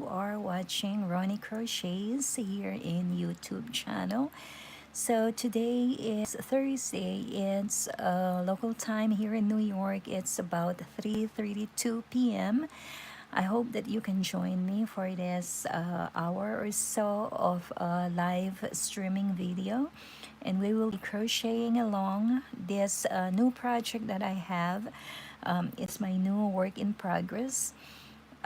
are watching Ronnie Crochets here in YouTube channel. So today is Thursday. It's local time here in New York. It's about 3:32 p.m. I hope that you can join me for this hour or so of live streaming video, and we will be crocheting along this new project that I have. It's my new work in progress.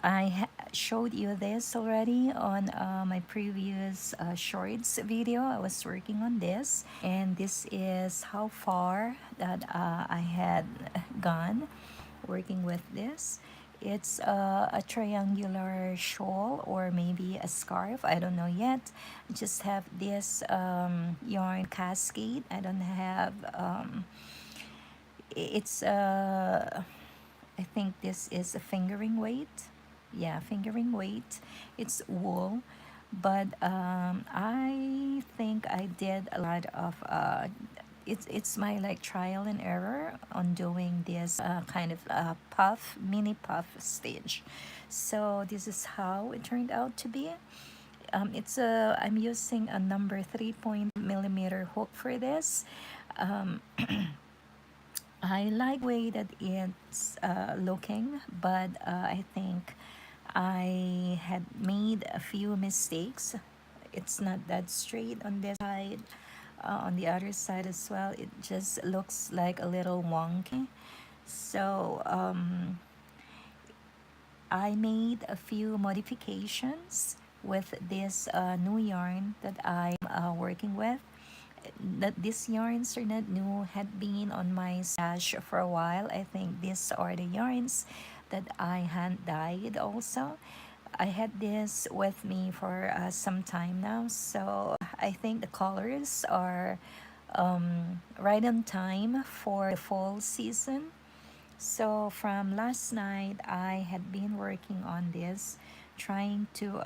I showed you this already on my previous shorts video. I was working on this, and this is how far that I had gone working with this. It's a triangular shawl or maybe a scarf. I don't know yet. I just have this yarn cascade. I don't have it's I think this is a fingering weight. Yeah, fingering weight. It's wool, but I think I did a lot of it's my like trial and error on doing this kind of puff, mini puff stitch. So this is how it turned out to be. I'm using a number 3.0 millimeter hook for this. I like the way that it's looking, but I think I had made a few mistakes. It's not that straight on this side. On the other side as well, it just looks like a little wonky. So I made a few modifications with this new yarn that I'm working with. That these yarns are not new, had been on my stash for a while. I think these are the yarns that I hand dyed also. I had this with me for some time now, so I think the colors are right on time for the fall season. So from last night, I had been working on this, trying to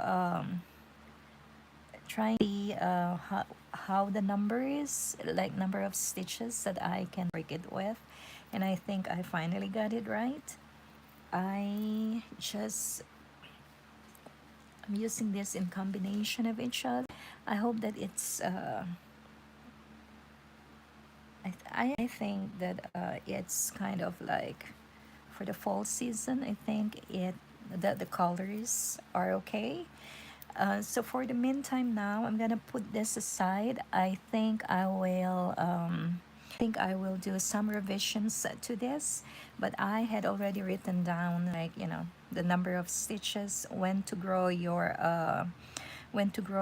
see how the number is, like number of stitches that I can work it with. And I think I finally got it right. I'm using this in combination of each other. I hope that it's I think that it's kind of like for the fall season. I think that the colors are okay. So for the meantime now, I'm gonna put this aside. I think I will do some revisions to this, but I had already written down, like, the number of stitches, when to grow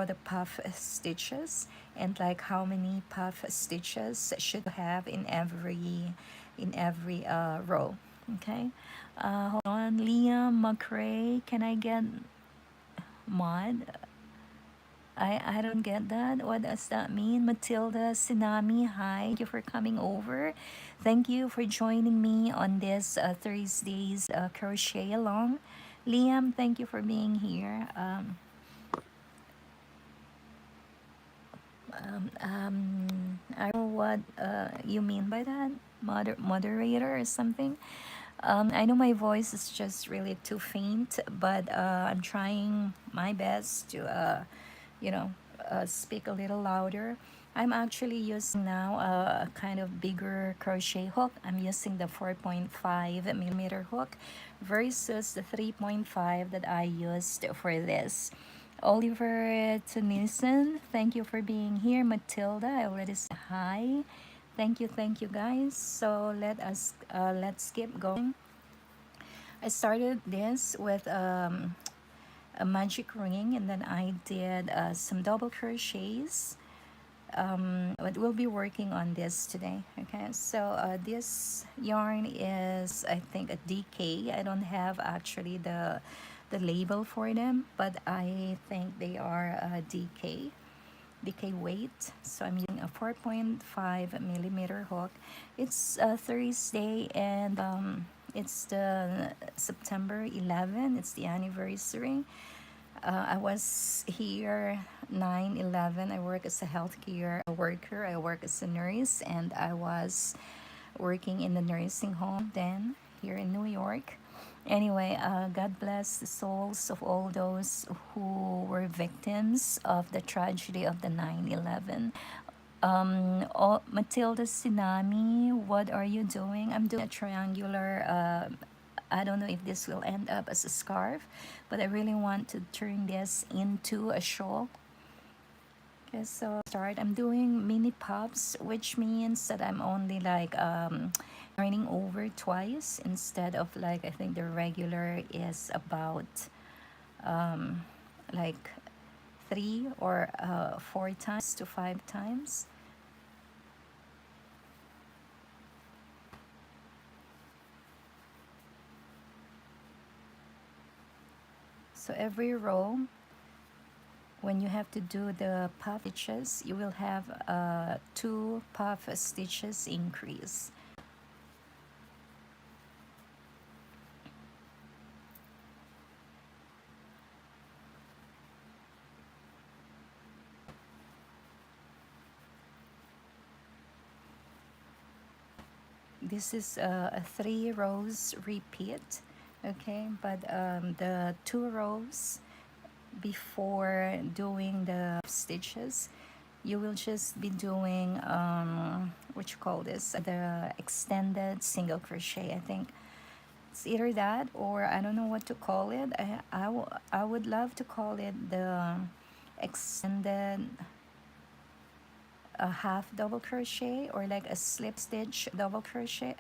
the puff stitches, and like how many puff stitches should have in every row. Okay. Hold on, Liam McRae, can I get mod? I don't get that. What does that mean? Matilda Sinami, hi. Thank you for coming over. Thank you for joining me on this Thursday's crochet along. Liam, thank you for being here. I don't know what you mean by that. Moderator or something. I know my voice is just really too faint, but I'm trying my best to speak a little louder. I'm actually using now a kind of bigger crochet hook. I'm using the 4.5 millimeter hook versus the 3.5 that I used for this. Oliver Tunison, thank you for being here. Matilda, I already said hi. Thank you guys. So let's keep going. I started this with a magic ring, and then I did some double crochets. But we'll be working on this today. Okay, so this yarn is, I think, a DK. I don't have actually the label for them, but I think they are DK weight. So I'm using a 4.5 millimeter hook. It's Thursday, and it's the September 11. It's the anniversary. I was here 9/11. I work as a healthcare worker. I work as a nurse, and I was working in the nursing home then here in New York. Anyway, God bless the souls of all those who were victims of the tragedy of the 9/11. Oh, Matilda Sinami, what are you doing? I'm doing a triangular. I don't know if this will end up as a scarf, but I really want to turn this into a shawl. Okay, so start. I'm doing mini puffs, which means that I'm only like yarning over twice instead of like I think the regular is about like 3 or 4 times to 5 times. So every row, when you have to do the puff stitches, you will have 2 puff stitches increase. This is a 3 rows repeat, okay, but the 2 rows before doing the stitches, you will just be doing what you call this, the extended single crochet. I think it's either that, or I don't know what to call it. I would love to call it the extended a half double crochet, or like a slip stitch double crochet,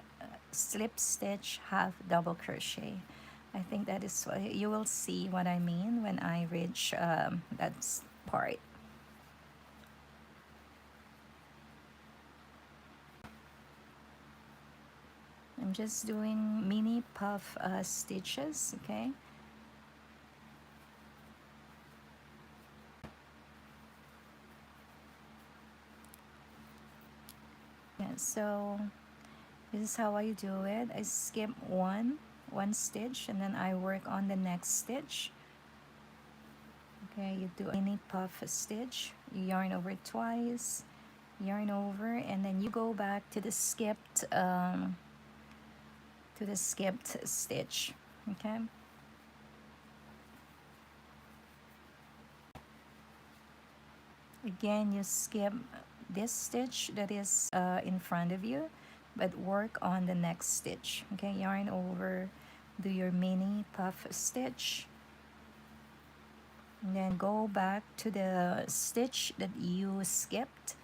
slip stitch half double crochet. I think that is what you will see what I mean when I reach that part. I'm just doing mini puff stitches, okay. Yeah, so this is how I do it. I skip one stitch and then I work on the next stitch. Okay, you do a mini puff stitch, you yarn over twice, yarn over, and then you go back to the skipped stitch. Okay, again you skip this stitch that is in front of you, but work on the next stitch. Okay, yarn over, do your mini puff stitch, and then go back to the stitch that you skipped.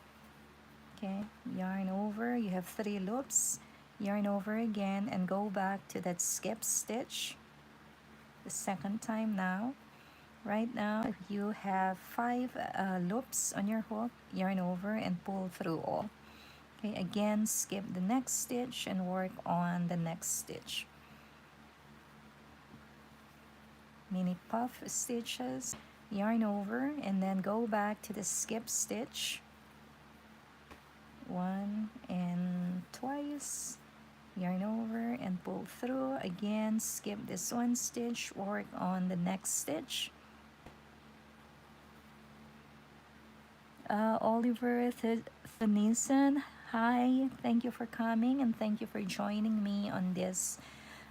Okay, yarn over, you have 3 loops, yarn over again and go back to that skip stitch the second time. Now right now, if you have 5 loops on your hook, yarn over and pull through all. Okay, again skip the next stitch and work on the next stitch. Mini puff stitches, yarn over and then go back to the skip stitch, 1 and twice, yarn over and pull through. Again skip this 1 stitch, work on the next stitch. Oliver Thunison, hi, thank you for coming and thank you for joining me on this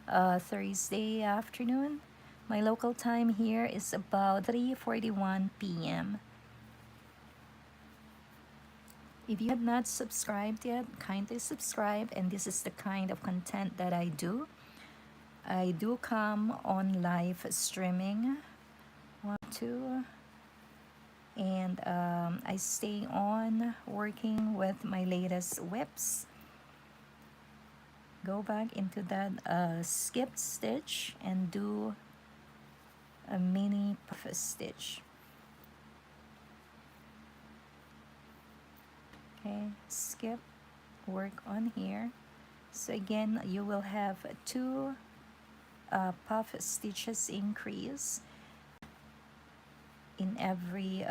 Thursday afternoon. My local time here is about 3:41 p.m. If you have not subscribed yet, kindly subscribe, and this is the kind of content that I do. I do come on live streaming, 1, 2, and I stay on working with my latest whips. Go back into that skipped stitch and do a mini puff stitch. Okay, skip, work on here. So again, you will have 2 puff stitches increase in every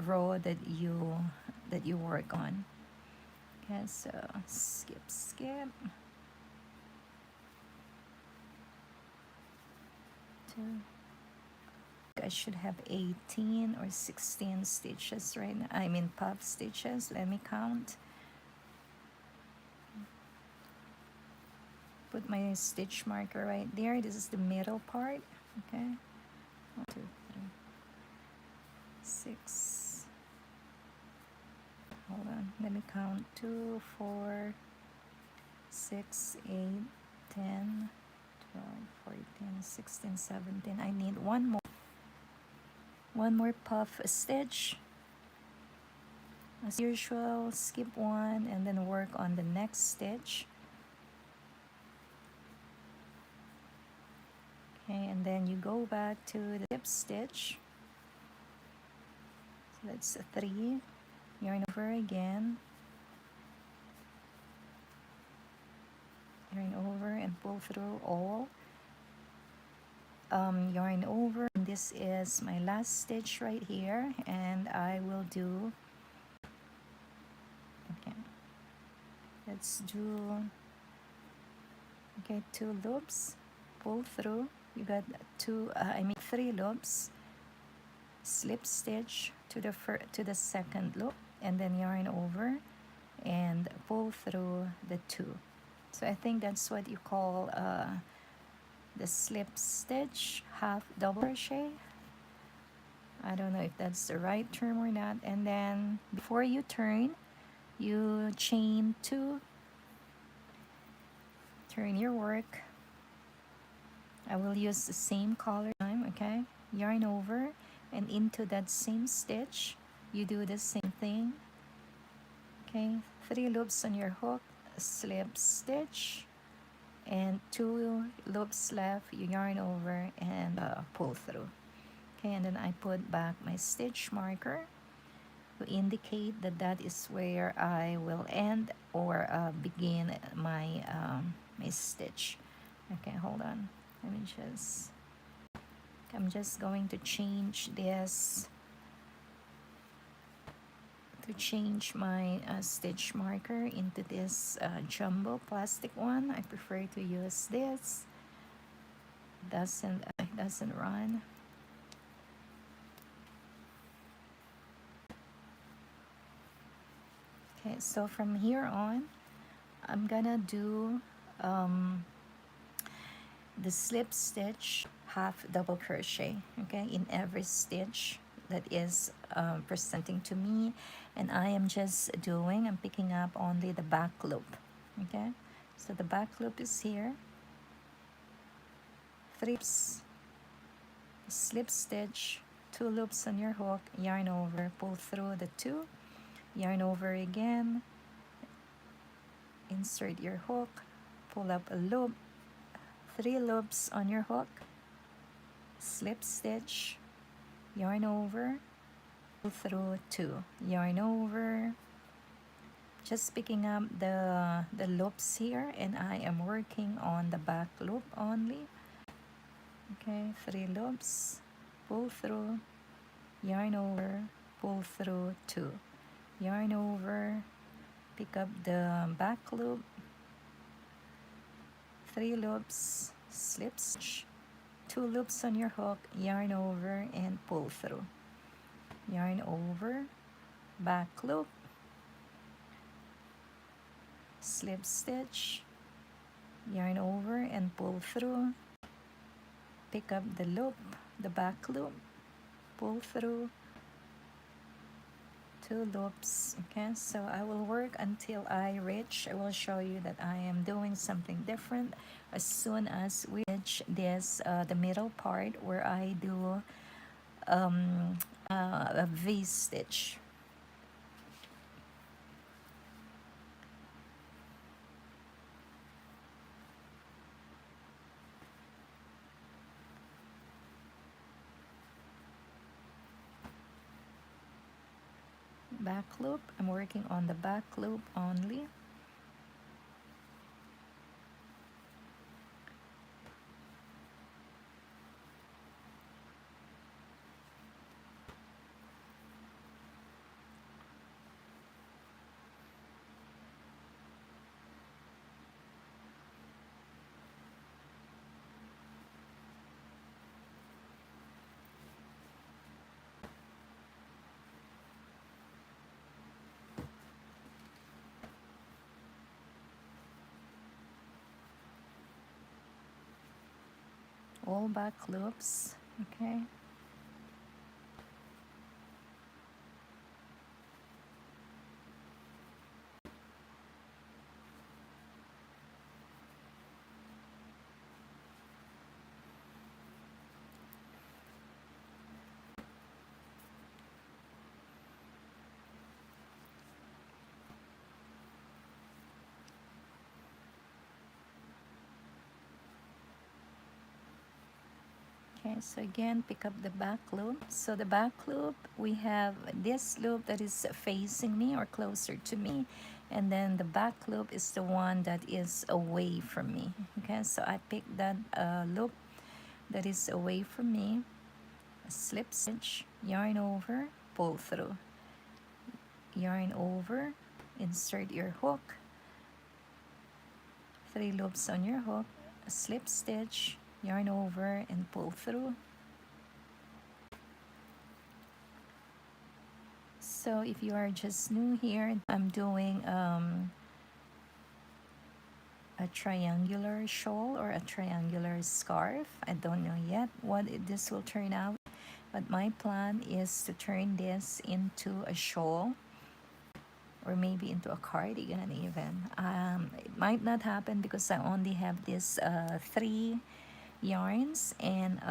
row that you work on. Okay, so skip, skip, 2. I should have 18 or 16 stitches right now. I mean puff stitches. Let me count. put my stitch marker right there. This is the middle part. Okay, 1, 2, 3, 6. Hold on, let me count. 2, 4, 6, 8, 10, 12, 14, 16, 17. I need one more puff stitch. As usual, skip one and then work on the next stitch. Okay, and then you go back to the slip stitch. So that's 3. Yarn over again. Yarn over and pull through all. Yarn over. And this is my last stitch right here, and I will do. Okay, let's do. Okay, 2 loops. Pull through. You got 3 loops. Slip stitch to the second loop, and then yarn over and pull through the 2. So I think that's what you call the slip stitch, half double crochet. I don't know if that's the right term or not. And then before you turn, you chain 2. Turn your work. I will use the same color time. Okay, yarn over and into that same stitch you do the same thing. Okay, 3 loops on your hook, slip stitch, and 2 loops left. You yarn over and pull through. Okay, and then I put back my stitch marker to indicate that that is where I will end or begin my my stitch. Okay, hold on, let me just. I'm just going to change this to change my stitch marker into this jumbo plastic one. I prefer to use this. Doesn't run. Okay, so from here on, I'm gonna do the slip stitch, half double crochet, okay, in every stitch that is presenting to me, and I'm picking up only the back loop. Okay, so the back loop is here. 3 loops, slip stitch, 2 loops on your hook, yarn over, pull through the 2, yarn over again, insert your hook, pull up a loop, 3 loops on your hook, slip stitch, yarn over, pull through 2, yarn over, just picking up the loops here, and I am working on the back loop only. Okay, 3 loops, pull through, yarn over, pull through 2, yarn over, pick up the back loop, 3 loops, slip stitch, 2 loops on your hook, yarn over and pull through, yarn over, back loop, slip stitch, yarn over and pull through, pick up the loop, the back loop, pull through, 2 loops. Okay, so I will work until I will show you that I am doing something different as soon as we reach this the middle part where I do a V stitch. Back loop, I'm working on the back loop only. all back loops. Okay. Okay, so again, pick up the back loop. So the back loop, we have this loop that is facing me or closer to me, and then the back loop is the one that is away from me. Okay, so I pick that loop that is away from me, slip stitch, yarn over, pull through, yarn over, insert your hook, 3 loops on your hook, a slip stitch, yarn over, and pull through. So if you are just new here, I'm doing a triangular shawl or a triangular scarf. I don't know yet what this will turn out, but my plan is to turn this into a shawl or maybe into a cardigan even. It might not happen because I only have this 3 yarns, and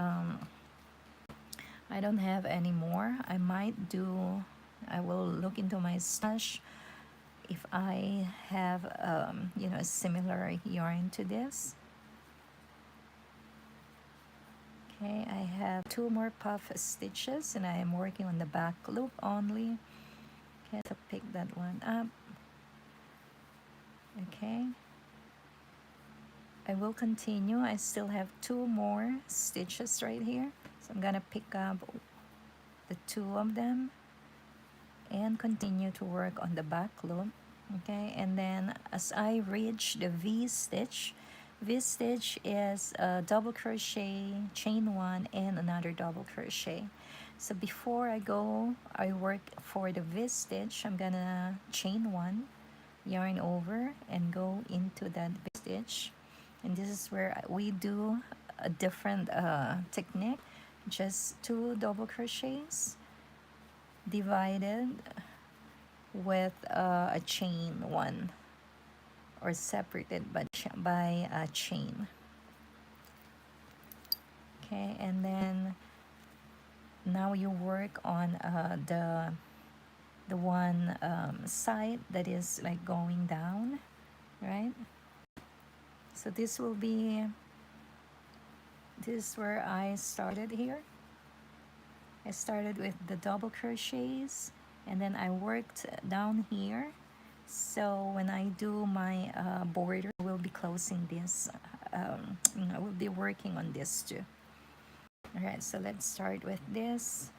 I don't have any more. I will look into my stash if I have a similar yarn to this. Okay, I have 2 more puff stitches and I am working on the back loop only. Okay, so pick that one up. Okay, I will continue. I still have 2 more stitches right here, so I'm gonna pick up the 2 of them and continue to work on the back loop. Okay, and then as I reach the V stitch is a double crochet, chain 1, and another double crochet. So before I work for the V stitch, I'm gonna chain 1, yarn over, and go into that V stitch. And this is where we do a different technique, just 2 double crochets divided with a chain 1, or separated by a chain. Okay, and then now you work on the one side that is like going down, right? So this is where I started here. I started with the double crochets, and then I worked down here. So when I do my border, I will be closing this. I will be working on this too. All right, so let's start with this.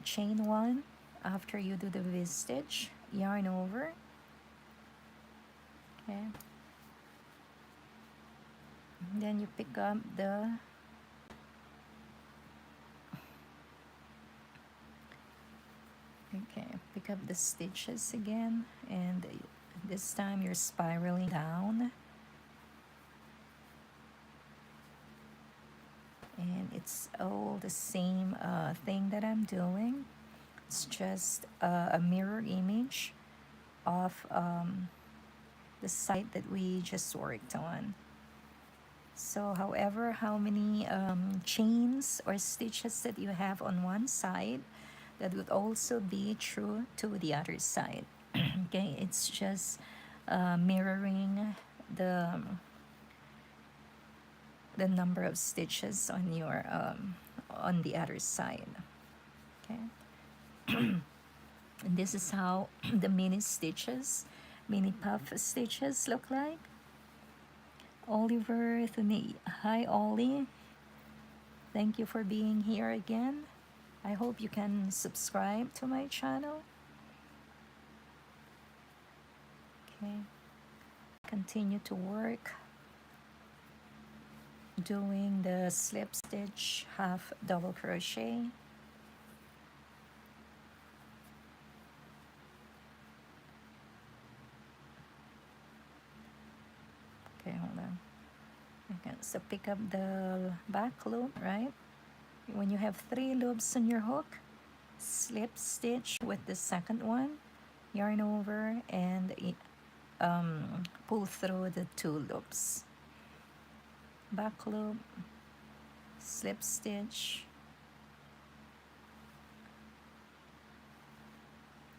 Chain 1. After you do the V stitch, yarn over. Okay. And then you pick up the pick up the stitches again, and this time you're spiraling down, and it's all the same thing that I'm doing. It's just a mirror image of the side that we just worked on. So however how many chains or stitches that you have on one side, that would also be true to the other side. Okay, it's just mirroring the number of stitches on your on the other side. Okay. And this is how the mini puff stitches look like. Oliver Thune, hi Ollie, thank you for being here again. I hope you can subscribe to my channel. Okay, continue to work doing the slip stitch, half double crochet. Okay, hold on. Okay, so pick up the back loop, right? When you have 3 loops on your hook, slip stitch with the second one, yarn over, and pull through the 2 loops. Back loop, slip stitch,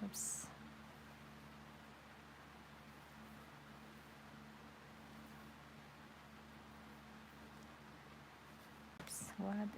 oops, oops, what?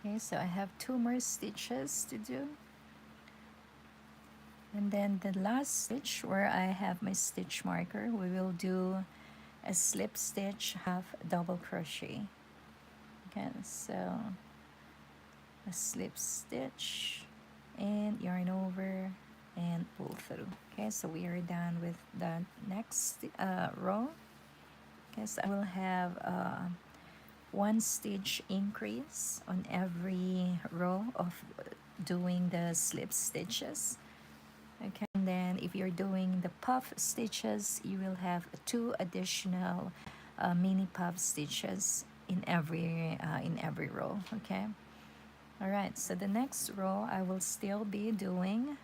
Okay, so I have 2 more stitches to do. And then the last stitch where I have my stitch marker, we will do a slip stitch, half double crochet. Okay, so a slip stitch and yarn over and pull through. Okay, so we are done with the next row. Okay, so I will have 1 stitch increase on every row of doing the slip stitches. Okay, and then if you're doing the puff stitches, you will have 2 additional mini puff stitches in every row. Okay, all right, so the next row I will still be doing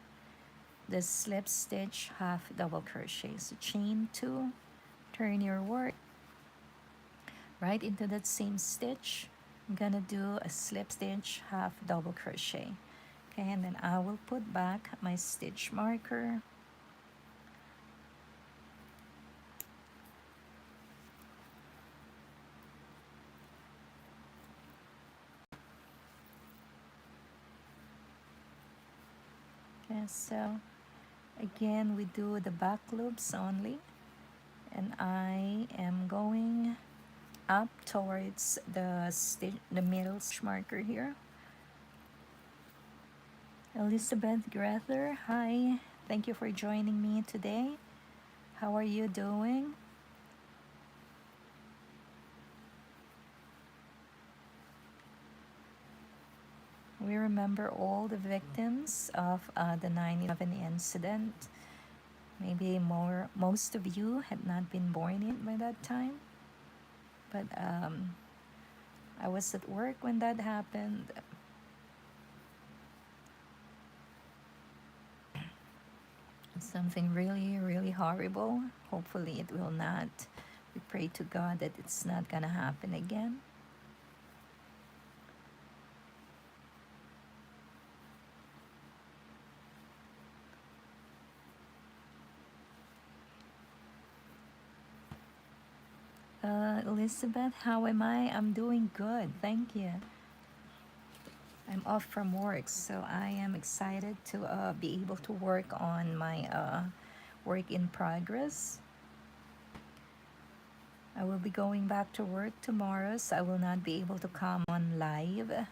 the slip stitch, half double crochet. So chain 2, turn your work right into that same stitch. I'm gonna do a slip stitch, half double crochet. Okay, and then I will put back my stitch marker. Okay, so again we do the back loops only, and I am going up towards the middle stitch marker here. Elizabeth Grether, hi, thank you for joining me today. How are you doing? We remember all the victims of the 9/11 incident. Maybe most of you had not been born yet by that time, but I was at work when that happened. It's something really, really horrible. Hopefully, it will not. We pray to God that it's not gonna happen again. Elizabeth, how am I? I'm doing good, thank you. I'm off from work, so I am excited to be able to work on my work in progress. I will be going back to work tomorrow, so I will not be able to come on live.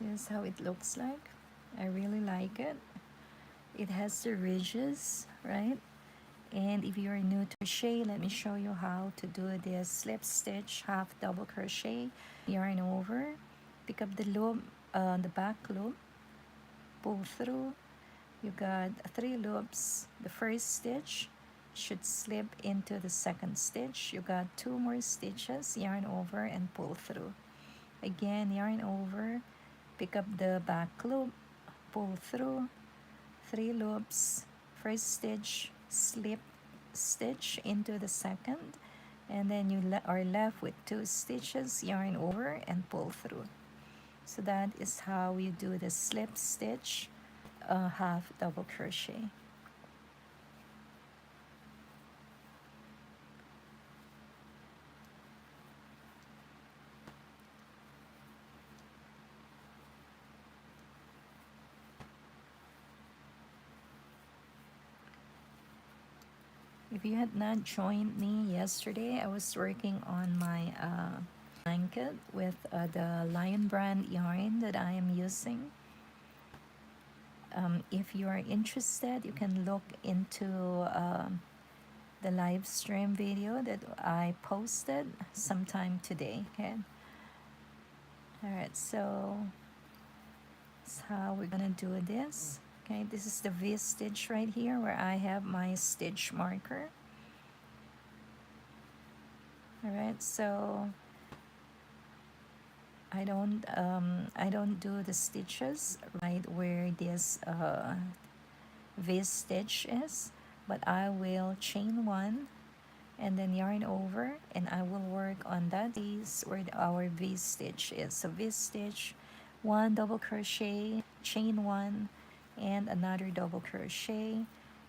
This is how it looks like. I really like it. It has the ridges, right? And if you're new to crochet, let me show you how to do this slip stitch half double crochet. Yarn over, pick up the loop, the back loop, pull through. You got 3 loops. The first stitch should slip into the second stitch. You got 2 more stitches, yarn over and pull through. Again, yarn over, pick up the back loop, pull through, 3 loops, first stitch, slip stitch into the second, and then you are left with 2 stitches, yarn over and pull through. So that is how you do the slip stitch half double crochet. If you had not joined me yesterday, I was working on my blanket with the Lion brand yarn that I am using. If you are interested, you can look into the live stream video that I posted sometime today. Okay. Alright, so that's how we're gonna do this. Okay, this is the V stitch right here where I have my stitch marker. Alright, so I don't do the stitches right where this V stitch is, but I will chain 1 and then yarn over, and I will work on that piece where our V stitch is. So V stitch, 1 double crochet, chain 1 and another double crochet,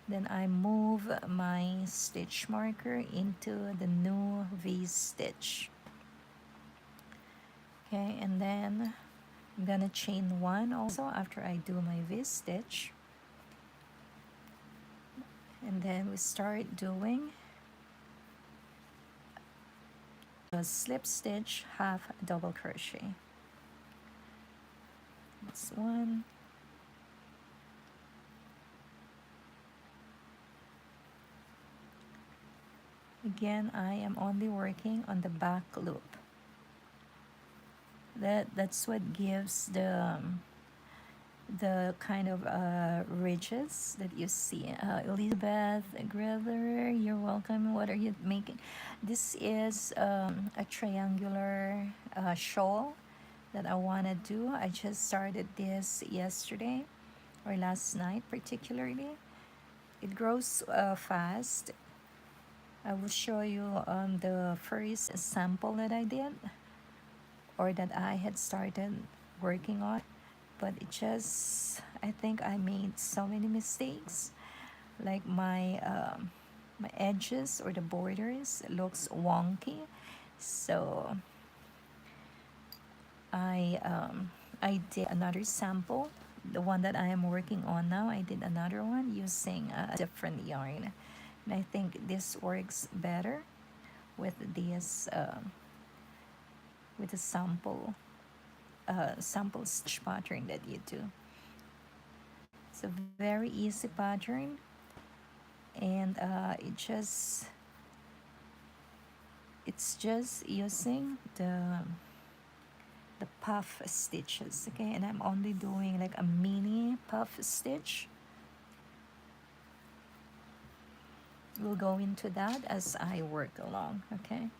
then I move my stitch marker into the new V stitch. Okay, and then I'm gonna chain 1 also after I do my V stitch, and then we start doing a slip stitch half double crochet. That's 1, again I am only working on the back loop. That's what gives the kind of ridges that you see. Elizabeth Griller, you're welcome. What are you making? This is a triangular shawl that I want to do. I just started this yesterday or last night particularly. It grows fast. I will show you the first sample that I did or that I had started working on, but it just, I think I made so many mistakes, like my edges or the borders looks wonky, so I did another sample. The one that I am working on now, I did another one using a different yarn, and I think this works better with this with the sample stitch pattern that you do. It's a very easy pattern, and it's just using the puff stitches. Okay, and I'm only doing like a mini puff stitch. We'll go into that as I work along, okay?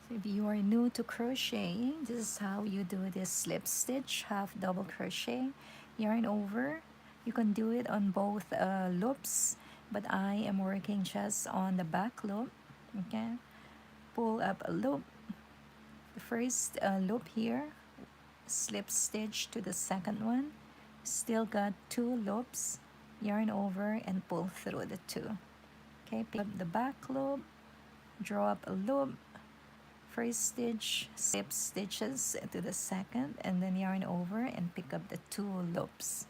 So if you are new to crochet, this is how you do this slip stitch, half double crochet, yarn over. You can do it on both loops, but I am working just on the back loop, okay? Pull up a loop, the first loop here, slip stitch to the second one, still got two loops, yarn over and pull through the two. Okay, pick up the back loop, draw up a loop, first stitch, slip stitches to the second, and then yarn over and pick up the two loops.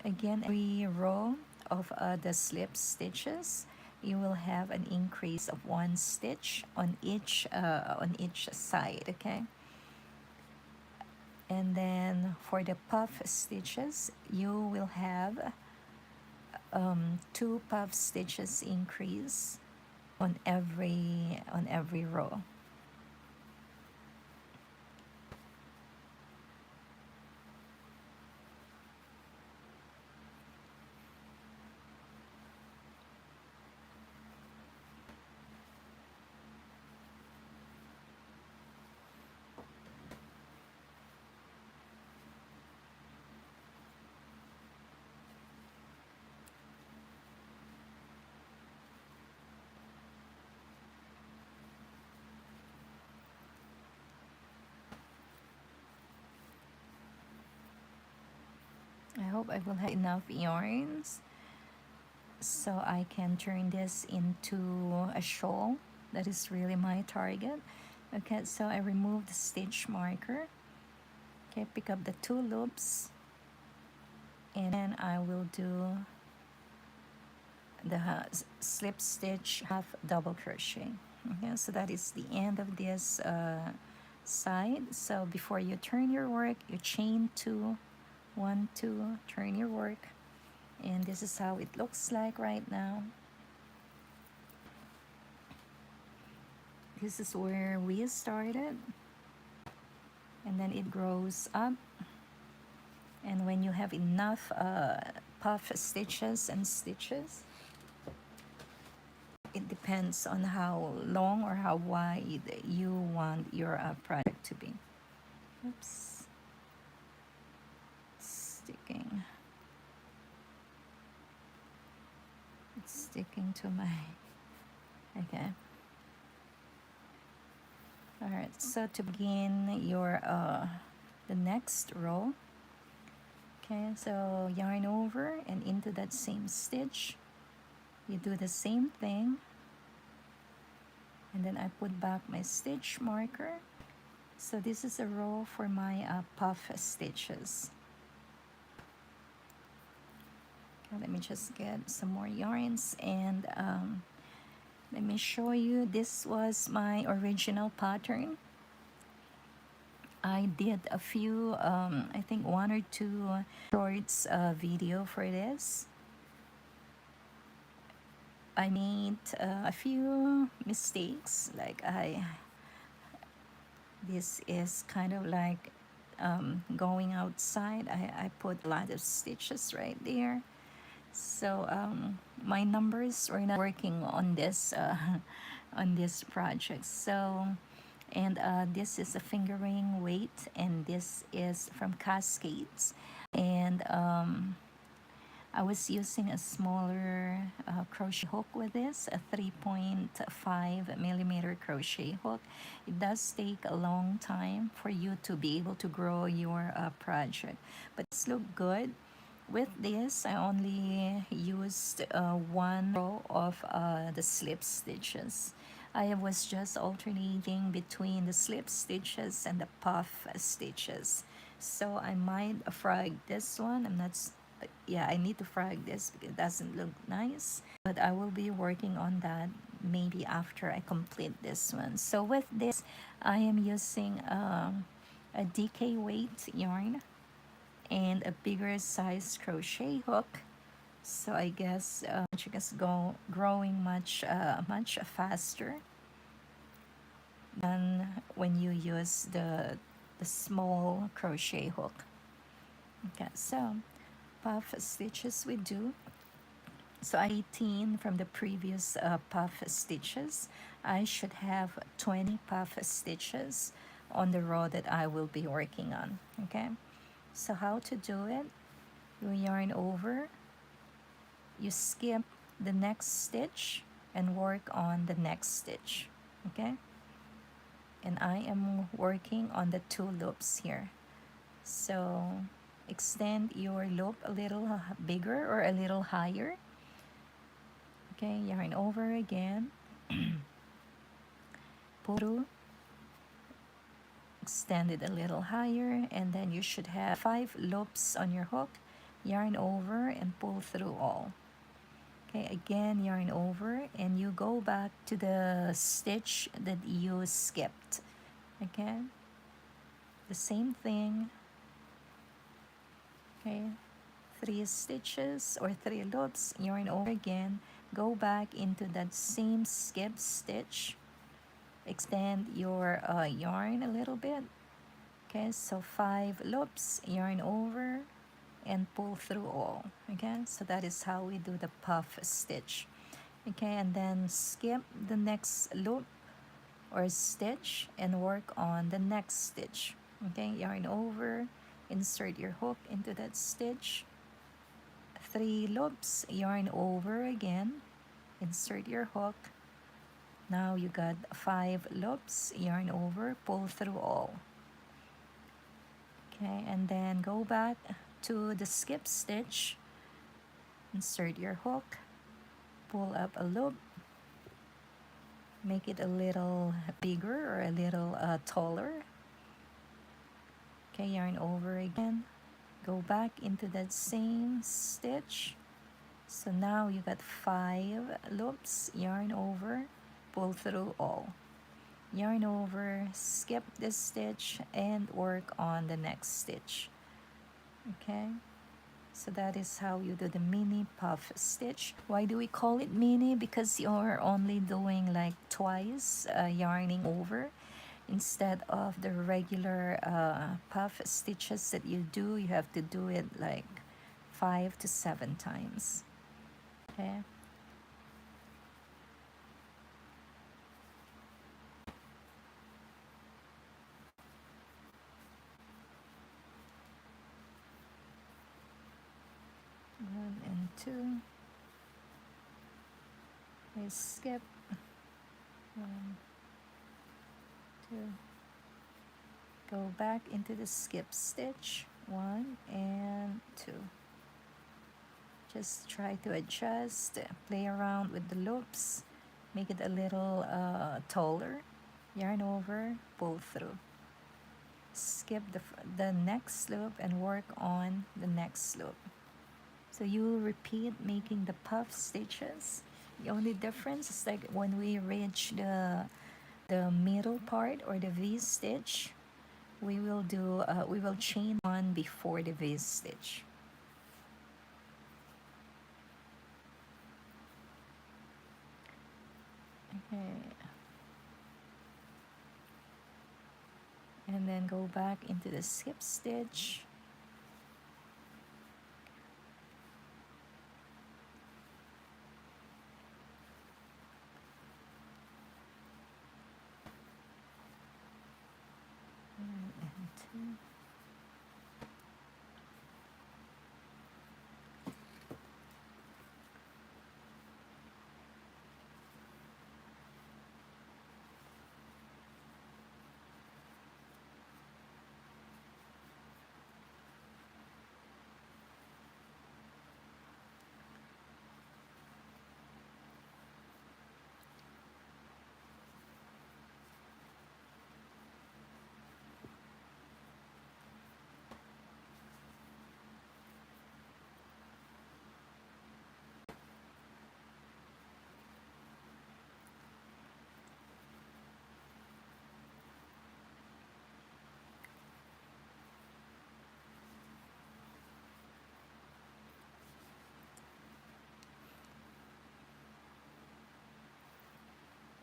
Again, every row of the slip stitches, you will have an increase of one stitch on each side, okay? And then for the puff stitches, you will have two puff stitches increase on every row. I hope I will have enough yarns so I can turn this into a shawl. That is really my target. Okay, so I remove the stitch marker. Okay, pick up the two loops, and then I will do the slip stitch half double crochet. Okay, so that is the end of this side. So before you turn your work, you chain two, 1 2, turn your work, and this is how it looks like right now. This is where we started, and then it grows up, and when you have enough puff stitches and stitches, it depends on how long or how wide you want your project to be. Oops, sticking. It's sticking to my, okay. All right, so to begin your the next row, okay, so yarn over and into that same stitch, you do the same thing, and then I put back my stitch marker. So this is a row for my puff stitches. Okay, let me just get some more yarns, and let me show you. This was my original pattern. I did a few, I think 1 or 2 shorts video for this. I made a few mistakes, like this is kind of like going outside. I put a lot of stitches right there. So my numbers were not working on this on this project. So, and this is a fingering weight, and this is from Cascades, and I was using a smaller crochet hook with this, a 3.5 millimeter crochet hook. It does take a long time for you to be able to grow your project, but it's look good. With this, I only used 1 row of the slip stitches. I was just alternating between the slip stitches and the puff stitches. So I might frag this one. I'm not, yeah, I need to frag this because it doesn't look nice. But I will be working on that maybe after I complete this one. So with this, I am using a DK weight yarn. and a bigger size crochet hook. So I guess you guys go growing much faster than when you use the small crochet hook. Okay, so puff stitches we do. So 18 from the previous puff stitches. I should have 20 puff stitches on the row that I will be working on. Okay, so how to do it? You yarn over, you skip the next stitch and work on the next stitch. Okay, and I am working on the 2 loops here. So extend your loop a little bigger or a little higher. Okay, yarn over again, pull through, extend it a little higher, and then you should have 5 loops on your hook. Yarn over and pull through all. Okay, again yarn over and you go back to the stitch that you skipped. Okay, the same thing. Okay, 3 stitches or 3 loops, yarn over again, go back into that same skip stitch, extend your yarn a little bit. Okay, so 5 loops, yarn over and pull through all. Okay, so that is how we do the puff stitch. Okay, and then skip the next loop or stitch and work on the next stitch. Okay, yarn over, insert your hook into that stitch, 3 loops, yarn over again, insert your hook. Now you got 5 loops, yarn over, pull through all. Okay, and then go back to the skip stitch, insert your hook, pull up a loop, make it a little bigger or a little taller. Okay, yarn over again, go back into that same stitch. So now you got 5 loops, yarn over, pull through all. Yarn over, skip this stitch and work on the next stitch. Okay, so that is how you do the mini puff stitch. Why do we call it mini? Because you're only doing like twice yarning over instead of the regular puff stitches that you do. You have to do it like 5 to 7 times. Okay, one and two. I skip 1, 2. Go back into the skip stitch, 1 and 2. Just try to adjust, play around with the loops, make it a little taller. Yarn over, pull through. Skip the next loop and work on the next loop. So you repeat making the puff stitches. The only difference is like when we reach the middle part or the V stitch, we will chain 1 before the V stitch. Okay. And then go back into the skip stitch. And 2.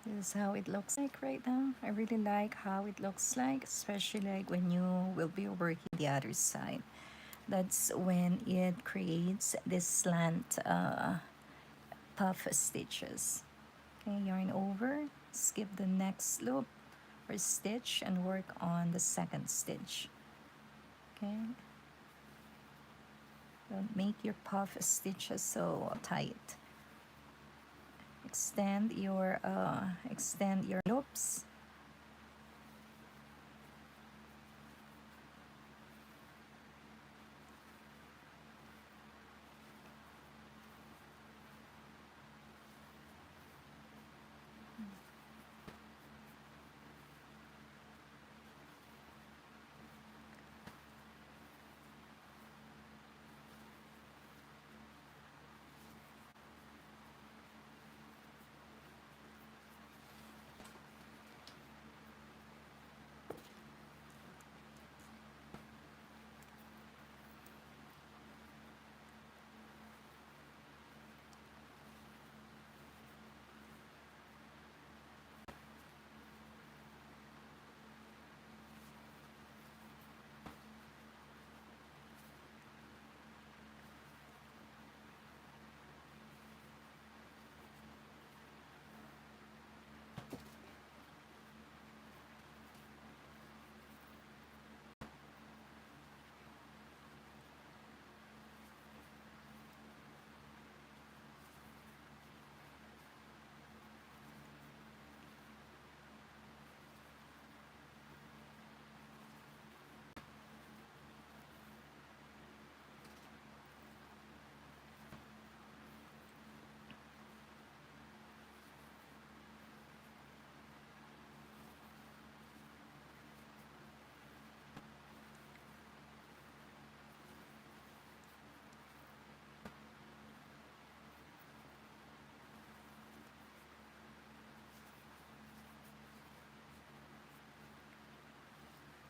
This is how it looks like right now. I really like how it looks like, especially like when you will be working the other side. That's when it creates this slant puff stitches. Okay, yarn over, skip the next loop or stitch and work on the second stitch. Okay, don't make your puff stitches so tight. Extend your loops.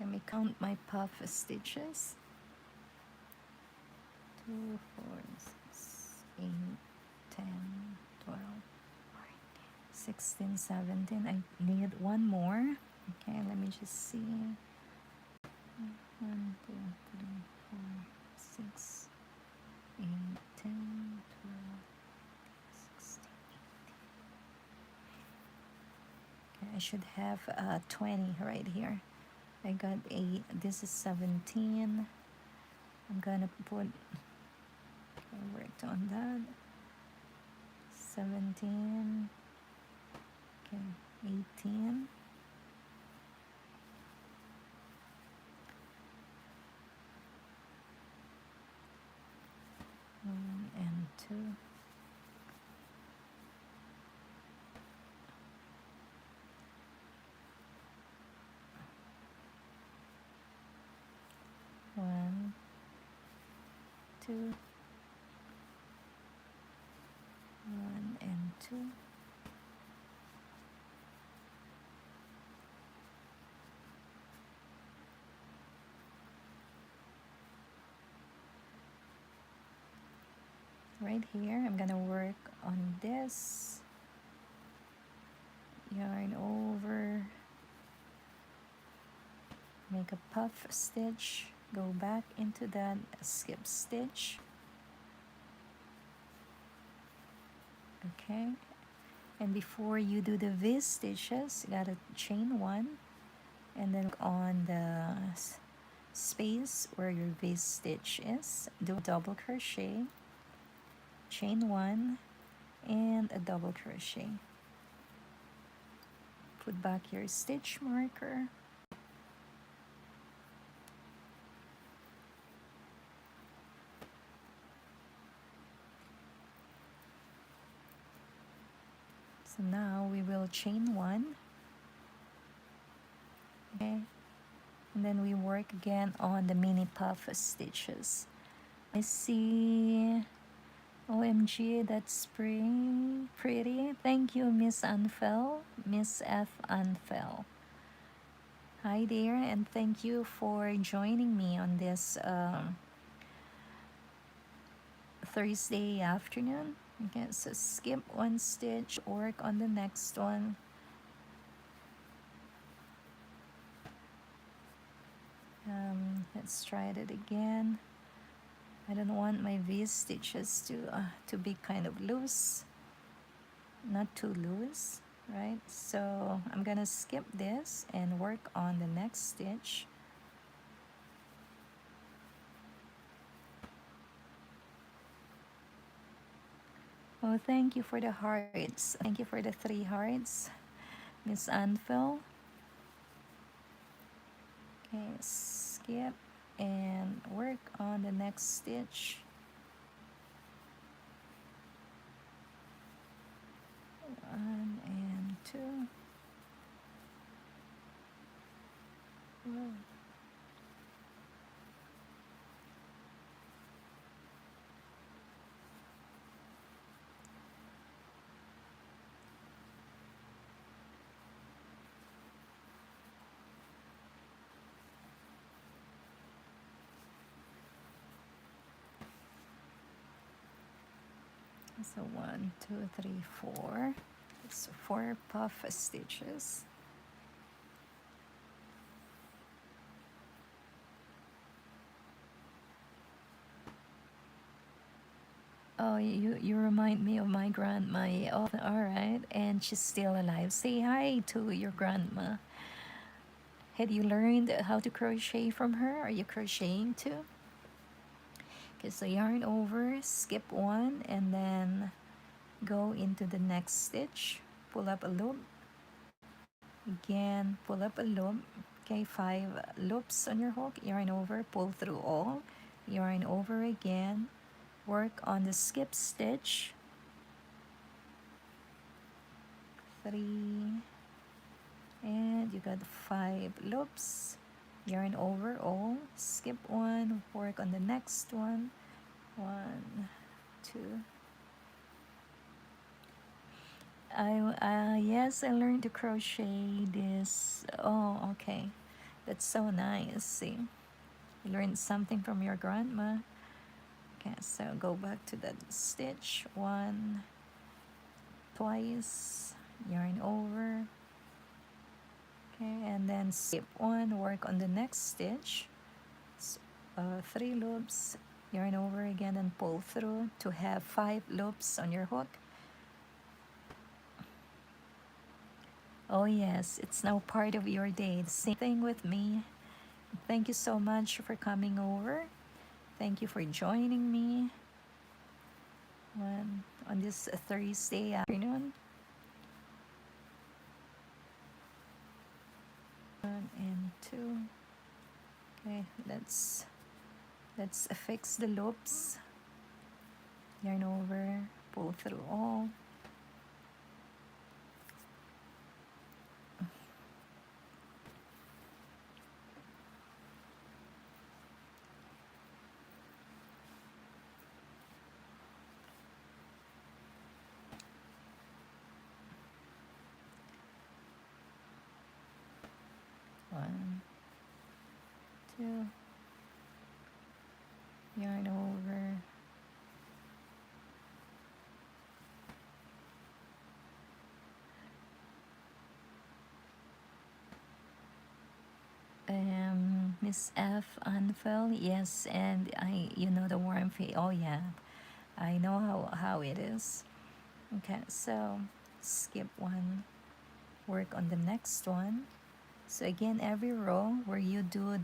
Let me count my puff stitches. 2, 4, 6, 8, 10, 12, 16, 17. I need one more. Okay, let me just see. 1, 2, 3, 4, 6, 8, 10, 12, 16. Okay, I should have 20 right here. I got 8. This is 17. I'm gonna put, I worked on that. 17. Okay, 18. And 2. 1, 2, 1 and 2. Right here, I'm gonna work on this. Yarn over, make a puff stitch, go back into that skip stitch. Okay, and before you do the V stitches, you gotta chain 1 and then on the space where your V stitch is, do a double crochet, chain 1 and a double crochet. Put back your stitch marker. So now we will chain 1. Okay, and then we work again on the mini puff stitches. I see. OMG, that's pretty. Thank you, Miss Anfel, Miss F. Anfel. Hi there, and thank you for joining me on this Thursday afternoon. Okay, so skip 1 stitch, work on the next one. Let's try it again. I don't want my V stitches to be kind of loose, not too loose, right? So I'm gonna skip this and work on the next stitch. Oh, thank you for the hearts. Thank you for the 3 hearts, Miss Anvil. Okay, skip and work on the next stitch. 1 and 2. Whoa. So 1, 2, 3, 4. It's 4 puff stitches. Oh, you remind me of my grandma. Oh, all right, and she's still alive. Say hi to your grandma. Had you learned how to crochet from her? Are you crocheting too? Okay, so yarn over, skip 1, and then go into the next stitch. Pull up a loop. Again, pull up a loop. Okay, 5 loops on your hook. Yarn over, pull through all. Yarn over again. Work on the skip stitch. 3, and you got 5 loops. Yarn over all, skip 1, work on the next one. 1, 2. Yes, I learned to crochet this. Oh, okay, that's so nice. See, you learned something from your grandma. Okay, so go back to that stitch. 1, twice, yarn over. Okay, and then skip 1, work on the next stitch. 3 loops, yarn over again and pull through to have 5 loops on your hook. Oh yes, it's now part of your day. The same thing with me. Thank you so much for coming over. Thank you for joining me on this Thursday afternoon. 1 and 2. Okay, let's fix the loops. Yarn over, pull through all. One, 2, yarn over, Miss F unfell, yes, and you know the warm fee. Oh yeah, I know how it is. Okay, so skip 1, work on the next one. So again, every row where you do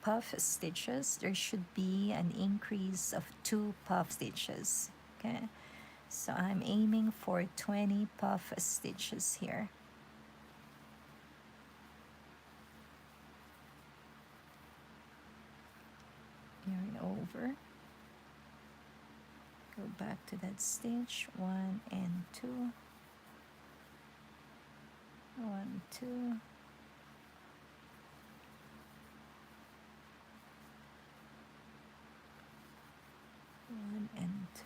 puff stitches, there should be an increase of 2 puff stitches. Okay, so I'm aiming for 20 puff stitches here. Yarn over, go back to that stitch. 1 and 2, 1, 2, 1 and 2.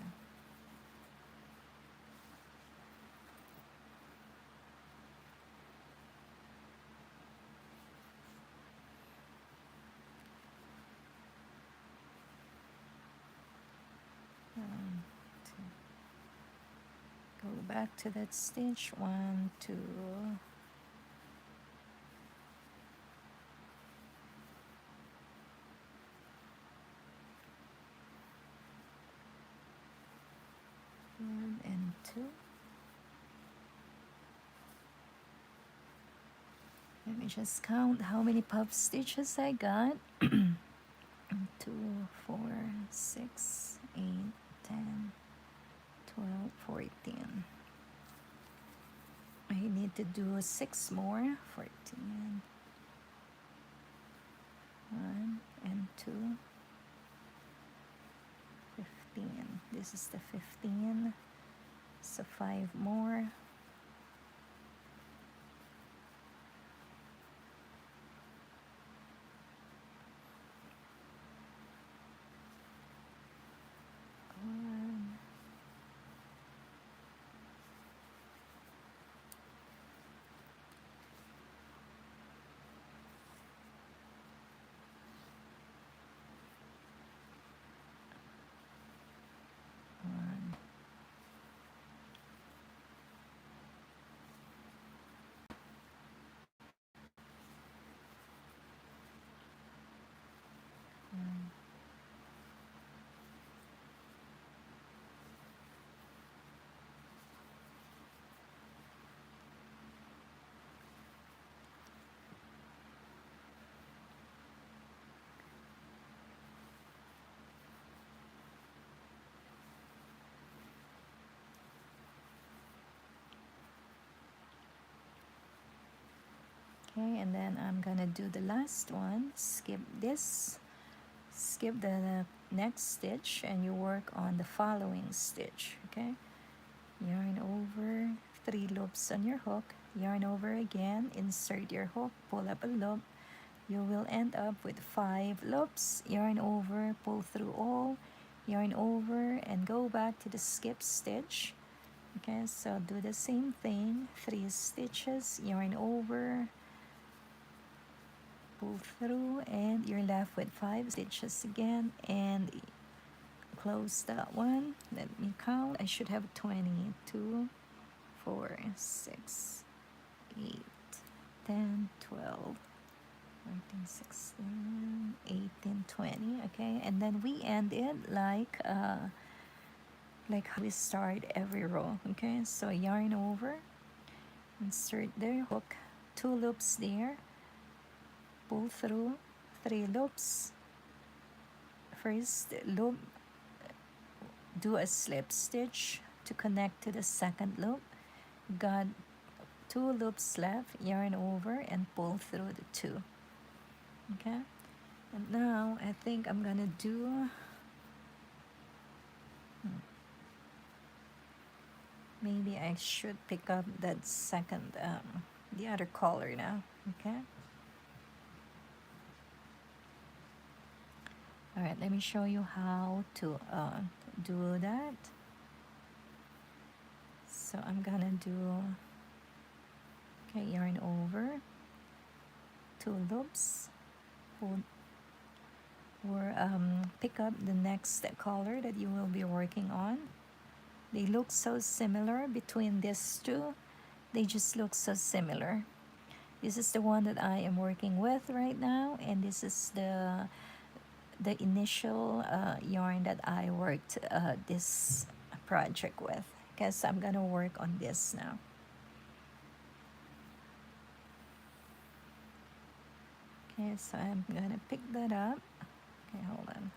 Go back to that stitch. 1, 2, 2. Let me just count how many puff stitches I got. 2, 4, 6, 8, 10, 12, 14. I need to do 6 more. 14. 1 and 2. 15. This is the 15. So 5 more. One. One. One. Okay, and then I'm gonna do the last one. Skip this, skip the next stitch, and you work on the following stitch. Okay, yarn over, 3 loops on your hook, yarn over again, insert your hook, pull up a loop. You will end up with 5 loops. Yarn over, pull through all, yarn over, and go back to the skip stitch. Okay, so do the same thing, 3 stitches, yarn over, pull through, and you're left with 5 stitches again, and close that one. Let me count. I should have 20. 2, 4, 6, 8, 10, 12, 14, 16, 18, 20. Okay, and then we end it like how we start every row. Okay, so yarn over, insert the hook, 2 loops there, pull through, 3 loops. First loop, do a slip stitch to connect to the second loop. Got 2 loops left, yarn over, and pull through the 2. Okay, and now I think I'm gonna do maybe I should pick up that second the other color now. Okay, all right, let me show you how to do that. So I'm gonna do, okay, yarn over, 2 loops, or pick up the next color that you will be working on. They look so similar between these two. They just look so similar. This is the one that I am working with right now, and this is the initial yarn that I worked this project with. Okay, so I'm gonna work on this now. Okay, so I'm gonna pick that up. Okay, hold on.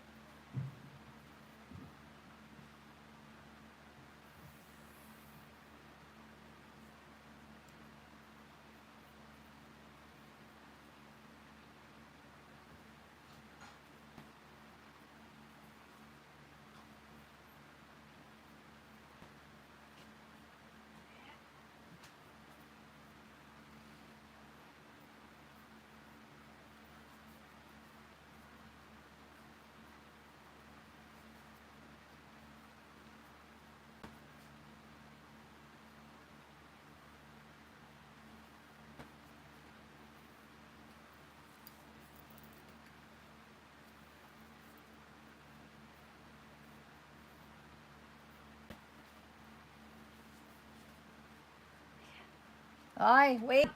Ay, wait.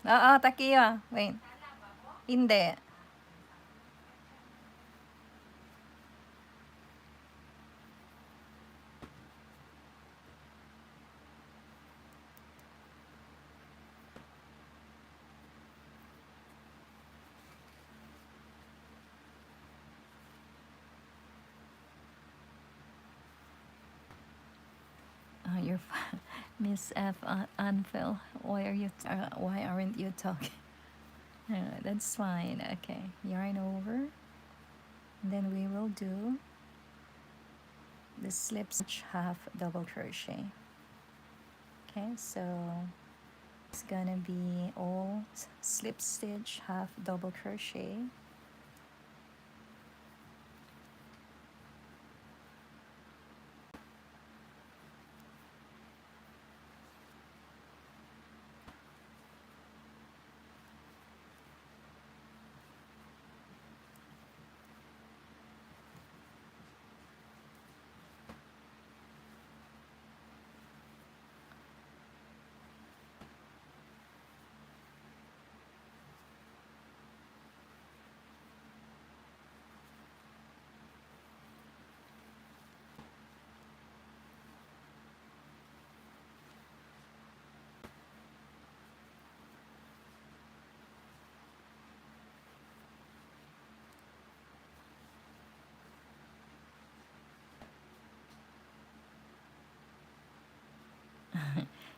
Takiya. Wait. Hindi. Miss F. Anvil, why aren't you talking? That's fine. Okay, yarn over. Then we will do the slip stitch half double crochet. Okay, so it's gonna be all slip stitch half double crochet.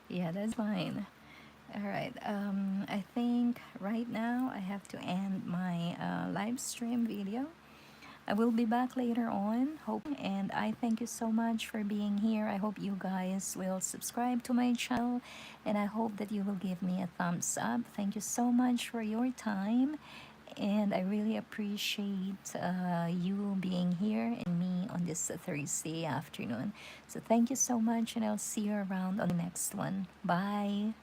Yeah, that's fine. All right. I think right now I have to end my live stream video. I will be back later on, hope, and I thank you so much for being here. I hope you guys will subscribe to my channel, and I hope that you will give me a thumbs up. Thank you so much for your time, and I really appreciate you being here and me on this Thursday afternoon. So thank you so much, and I'll see you around on the next one. Bye.